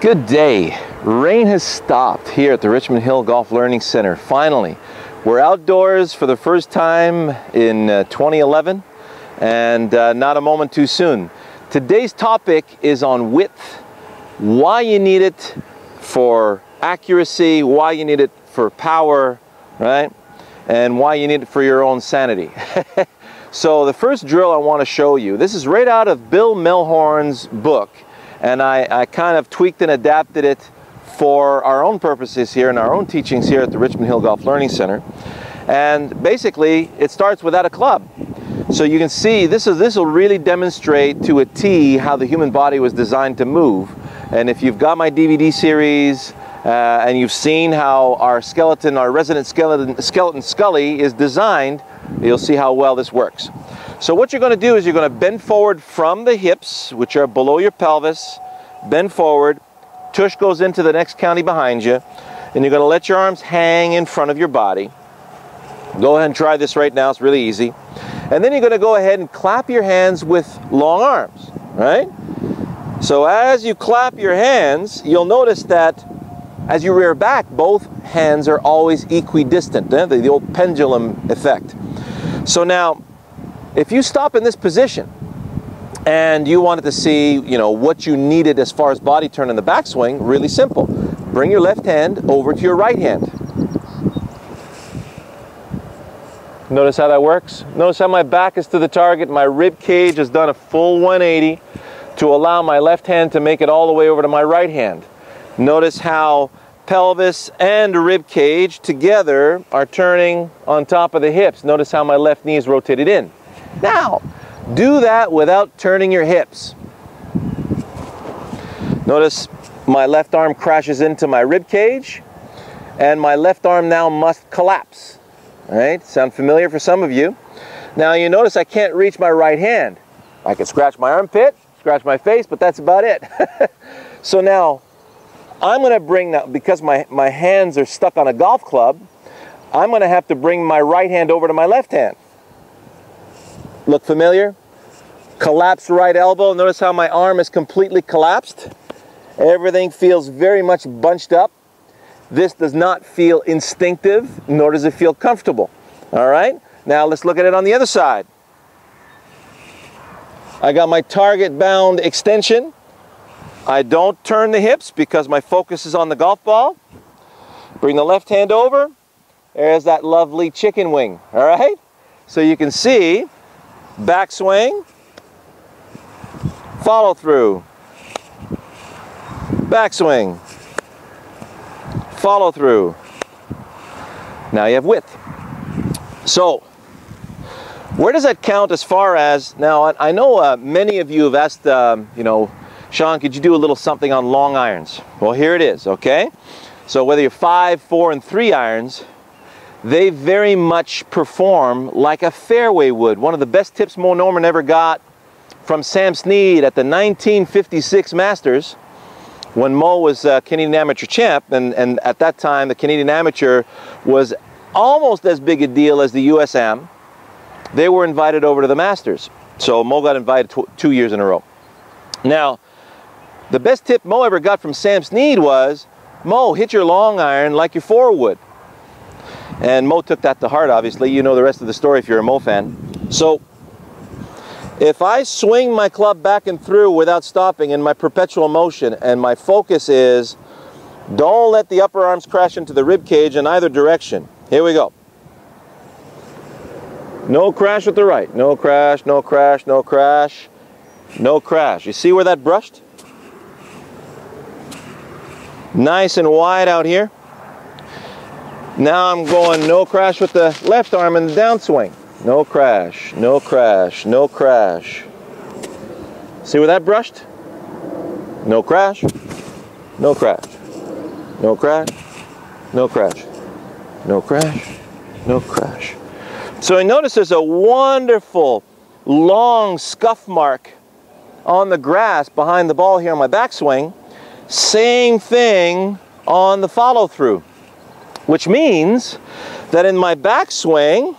Good day. Rain has stopped here at the Richmond Hill Golf Learning Center. Finally, we're outdoors for the first time in 2011, and not a moment too soon. Today's topic is on width, why you need it for accuracy, why you need it for power, right? And why you need it for your own sanity. So the first drill I want to show you, this is right out of Bill Melhorn's book. And I kind of tweaked and adapted it for our own purposes here and our own teachings here at the Richmond Hill Golf Learning Center. And basically, it starts without a club. So you can see this will really demonstrate to a T how the human body was designed to move. And if you've got my DVD series and you've seen how our skeleton, our resident skeleton Scully is designed, you'll see how well this works. So what you're going to do is you're going to bend forward from the hips, which are below your pelvis, bend forward, tush goes into the next county behind you, and you're going to let your arms hang in front of your body. Go ahead and try this right now, it's really easy. And then you're going to go ahead and clap your hands with long arms, right? So as you clap your hands, you'll notice that as you rear back, both hands are always equidistant, the old pendulum effect. So now, if you stop in this position and you wanted to see, what you needed as far as body turn in the backswing, really simple. Bring your left hand over to your right hand. Notice how that works? Notice how my back is to the target, my rib cage has done a full 180 to allow my left hand to make it all the way over to my right hand. Notice how pelvis and rib cage together are turning on top of the hips. Notice how my left knee is rotated in. Now, do that without turning your hips. Notice my left arm crashes into my rib cage, and my left arm now must collapse. All right, sound familiar for some of you? Now you notice I can't reach my right hand. I can scratch my armpit, scratch my face, but that's about it. So now, I'm going to bring that, because my hands are stuck on a golf club, I'm going to have to bring my right hand over to my left hand. Look familiar? Collapse right elbow. Notice how my arm is completely collapsed. Everything feels very much bunched up. This does not feel instinctive, nor does it feel comfortable. All right? Now let's look at it on the other side. I got my target bound extension. I don't turn the hips because my focus is on the golf ball. Bring the left hand over. There's that lovely chicken wing. All right? So you can see backswing, follow through, backswing, follow through. Now you have width. So where does that count as far as, now I know many of you have asked, Shawn, could you do a little something on long irons? Well, here it is, okay? So whether you're 5, 4, and 3 irons, they very much perform like a fairway would. One of the best tips Mo Norman ever got from Sam Snead at the 1956 Masters, when Mo was Canadian Amateur champ, and at that time the Canadian Amateur was almost as big a deal as the USAM. They were invited over to the Masters. So Mo got invited 2 years in a row. Now, the best tip Mo ever got from Sam Snead was, Mo, hit your long iron like your 4 would. And Mo took that to heart, obviously. You know the rest of the story if you're a Mo fan. So, if I swing my club back and through without stopping in my perpetual motion, and my focus is, don't let the upper arms crash into the rib cage in either direction. Here we go. No crash with the right. No crash, no crash, no crash, no crash. You see where that brushed? Nice and wide out here. Now I'm going no crash with the left arm in the downswing. No crash, no crash, no crash. See where that brushed? No crash, no crash, no crash, no crash, no crash, no crash. So I notice there's a wonderful long scuff mark on the grass behind the ball here on my backswing. Same thing on the follow through, which means that in my backswing,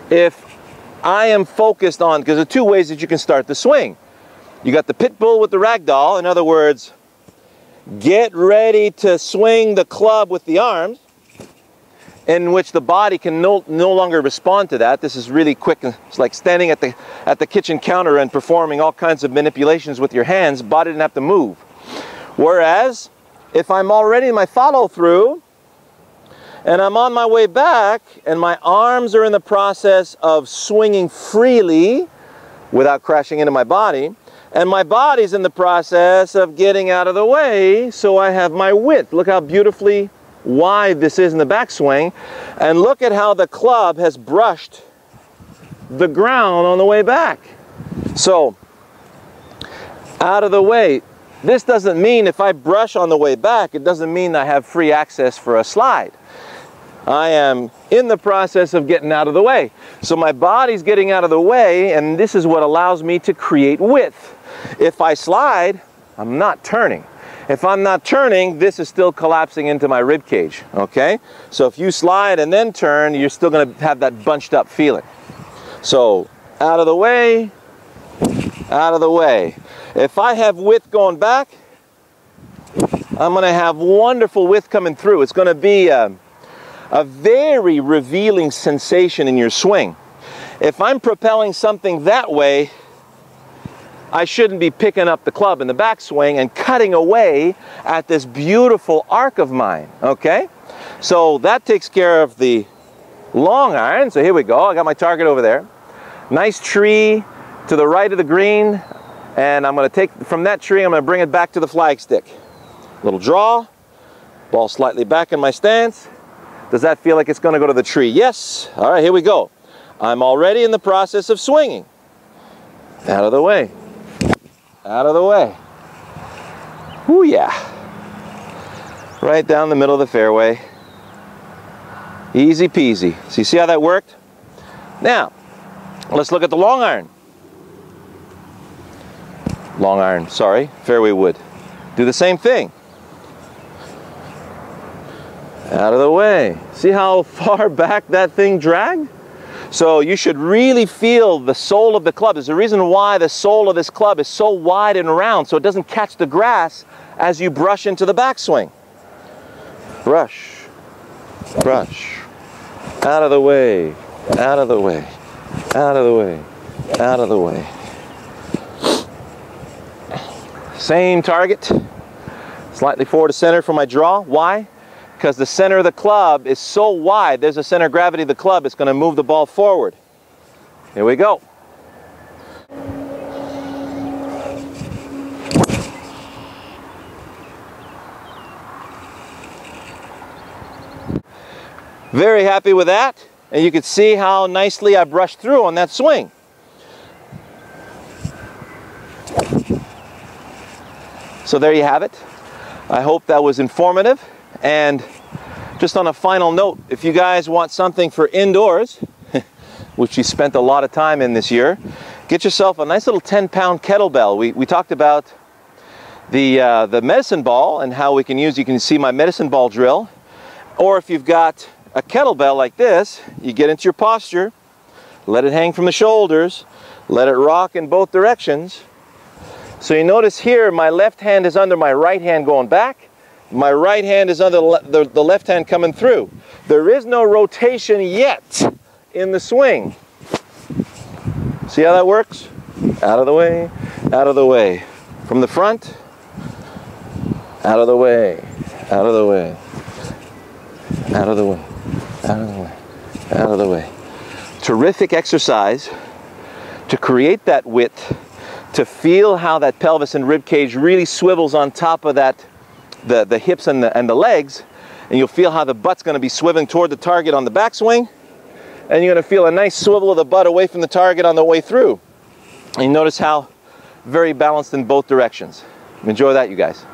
if I am focused on, because there are 2 ways that you can start the swing. You got the pit bull with the rag doll. In other words, get ready to swing the club with the arms, in which the body can no longer respond to that. This is really quick. It's like standing at the kitchen counter and performing all kinds of manipulations with your hands. Body didn't have to move. Whereas, if I'm already in my follow through, and I'm on my way back, and my arms are in the process of swinging freely without crashing into my body, and my body's in the process of getting out of the way, so I have my width. Look how beautifully wide this is in the backswing, and look at how the club has brushed the ground on the way back. So, out of the way. This doesn't mean if I brush on the way back, it doesn't mean I have free access for a slide. I am in the process of getting out of the way. So my body's getting out of the way, and this is what allows me to create width. If I slide, I'm not turning. If I'm not turning, this is still collapsing into my rib cage, okay? So if you slide and then turn, you're still gonna have that bunched up feeling. So out of the way, out of the way. If I have width going back, I'm gonna have wonderful width coming through. It's gonna be a very revealing sensation in your swing. If I'm propelling something that way, I shouldn't be picking up the club in the backswing and cutting away at this beautiful arc of mine, okay? So that takes care of the long iron. So here we go, I got my target over there. Nice tree to the right of the green, and I'm gonna take from that tree, I'm gonna bring it back to the flagstick. Little draw, ball slightly back in my stance. Does that feel like it's going to go to the tree? Yes. All right, here we go. I'm already in the process of swinging. Out of the way. Out of the way. Whoo, yeah. Right down the middle of the fairway. Easy peasy. So you see how that worked? Now, let's look at the long iron. Long iron, sorry, fairway wood. Do the same thing. Out of the way. See how far back that thing dragged? So you should really feel the sole of the club. There's a reason why the sole of this club is so wide and round, so it doesn't catch the grass as you brush into the backswing. Brush, brush, out of the way, out of the way, out of the way, out of the way. Same target, slightly forward to center for my draw. Why? Because the center of the club is so wide, there's a center of gravity of the club, it's going to move the ball forward. Here we go. Very happy with that, and you can see how nicely I brushed through on that swing. So there you have it. I hope that was informative. And just on a final note, if you guys want something for indoors, which you spent a lot of time in this year, get yourself a nice little 10-pound kettlebell. We talked about the medicine ball and how we can use, you can see my medicine ball drill. Or if you've got a kettlebell like this, you get into your posture, let it hang from the shoulders, let it rock in both directions. So you notice here, my left hand is under my right hand going back. My right hand is under the left hand coming through. There is no rotation yet in the swing. See how that works? Out of the way, out of the way. From the front, out of the way, out of the way, out of the way, out of the way, out of the way. Terrific exercise to create that width, to feel how that pelvis and rib cage really swivels on top of that, the hips and the legs, and you'll feel how the butt's going to be swiveling toward the target on the backswing, and you're going to feel a nice swivel of the butt away from the target on the way through. And you notice how very balanced in both directions. Enjoy that, you guys.